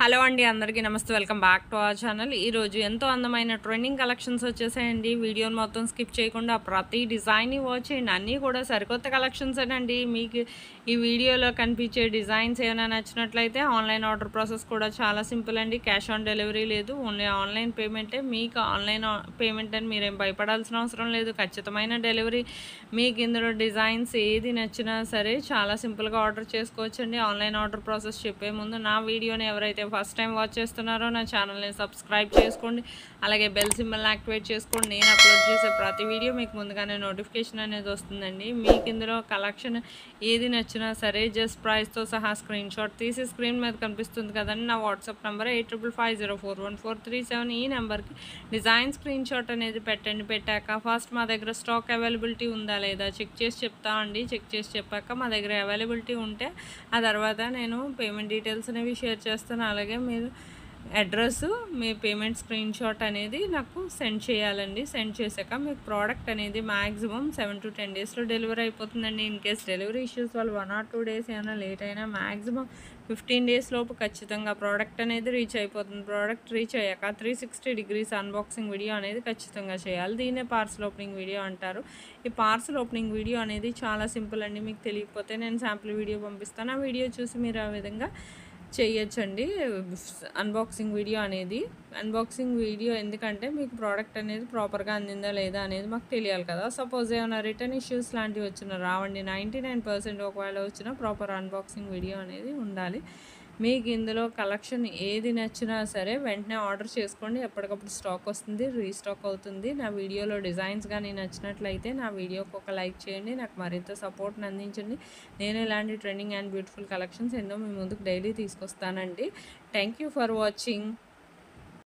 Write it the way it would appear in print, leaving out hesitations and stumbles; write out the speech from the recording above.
Hello అండి, అందరికీ నమస్తే. Welcome back to our channel. ఈరోజు ఎంతో అందమైన ట్రెండింగ్ కలెక్షన్స్ వచ్చేసాయండి. వీడియోని మొత్తం స్కిప్ చేయకుండా ప్రతి డిజైన్ని వాచ్ చేయండి. అన్నీ కూడా సరికొత్త కలెక్షన్స్ అండి. మీకు ఈ వీడియోలో కనిపించే డిజైన్స్ ఏమైనా నచ్చినట్లయితే ఆన్లైన్ ఆర్డర్ ప్రాసెస్ కూడా చాలా సింపుల్ అండి. క్యాష్ ఆన్ డెలివరీ లేదు, ఓన్లీ ఆన్లైన్ పేమెంటే. మీకు ఆన్లైన్ పేమెంట్ అని మీరేం భయపడాల్సిన అవసరం లేదు. ఖచ్చితమైన డెలివరీ. మీకు ఇందులో డిజైన్స్ ఏది నచ్చినా సరే చాలా సింపుల్గా ఆర్డర్ చేసుకోవచ్చండి. ఆన్లైన్ ఆర్డర్ ప్రాసెస్ చెప్పే ముందు నా వీడియోని ఎవరైతే ఫస్ట్ టైం వాచ్ చేస్తున్నారో నా ఛానల్ని సబ్స్క్రైబ్ చేసుకోండి. అలాగే బెల్ సింబల్ని యాక్టివేట్ చేసుకోండి. నేను అప్లోడ్ చేసే ప్రతి వీడియో మీకు ముందుగానే నోటిఫికేషన్ అనేది వస్తుందండి. మీకు ఇందులో కలెక్షన్ ఏది నచ్చినా సరే జస్ట్ ప్రైస్తో సహా స్క్రీన్ షాట్ తీసి స్క్రీన్ మీద కనిపిస్తుంది కదండి నా వాట్సాప్ నెంబర్ 8555041437. ఈ నెంబర్కి డిజైన్ స్క్రీన్ షాట్ అనేది పెట్టండి. పెట్టాక ఫస్ట్ మా దగ్గర స్టాక్ అవైలబిలిటీ ఉందా లేదా చెక్ చేసి చెప్తామండి. చెక్ చేసి చెప్పాక మా దగ్గర అవైలబిలిటీ ఉంటే ఆ తర్వాత నేను పేమెంట్ డీటెయిల్స్ అనేవి షేర్ చేస్తాను. అలాగే మీరు అడ్రస్, మీ పేమెంట్ స్క్రీన్ షాట్ అనేది నాకు సెండ్ చేయాలండి. సెండ్ చేశాక మీకు ప్రోడక్ట్ అనేది మ్యాక్సిమం 7 to 10 డేస్లో డెలివరీ అయిపోతుందండి. ఇన్ కేస్ డెలివరీ ఇష్యూస్ వల్ల 1 or 2 డేస్ ఏమైనా లేట్ అయినా మ్యాక్సిమం 15 డేస్ లోపు ఖచ్చితంగా ప్రోడక్ట్ అనేది రీచ్ అయిపోతుంది. ప్రోడక్ట్ రీచ్ అయ్యాక 360 degrees అన్బాక్సింగ్ వీడియో అనేది ఖచ్చితంగా చేయాలి. దీన్నే పార్సల్ ఓపెనింగ్ వీడియో అంటారు. ఈ పార్సల్ ఓపెనింగ్ వీడియో అనేది చాలా సింపుల్ అండి. మీకు తెలియకపోతే నేను శాంపుల్ వీడియో పంపిస్తాను. ఆ వీడియో చూసి మీరు ఆ విధంగా చేయొచ్చండి. అన్బాక్సింగ్ వీడియో ఎందుకంటే మీకు ప్రోడక్ట్ అనేది ప్రాపర్గా అందిందా లేదా అనేది మాకు తెలియాలి కదా. సపోజ్ ఏమైనా రిటర్న్ ఇష్యూస్ లాంటివి వచ్చినా రావండి. 99% ఒకవేళ వచ్చినా ప్రాపర్ అన్బాక్సింగ్ వీడియో అనేది ఉండాలి. మీకు ఇందులో కలెక్షన్ ఏది నచ్చినా సరే వెంటనే ఆర్డర్ చేసుకోండి. ఎప్పటికప్పుడు స్టాక్ వస్తుంది, రీస్టాక్ అవుతుంది. నా వీడియోలో డిజైన్స్ కానీ నచ్చినట్లయితే నా వీడియోకి ఒక లైక్ చేయండి. నాకు మరింత సపోర్ట్ని అందించండి. నేను ఇలాంటి ట్రెండింగ్ అండ్ బ్యూటిఫుల్ కలెక్షన్స్ ఎన్నో మీ ముందుకు డైలీ తీసుకొస్తానండి. Thank you for watching.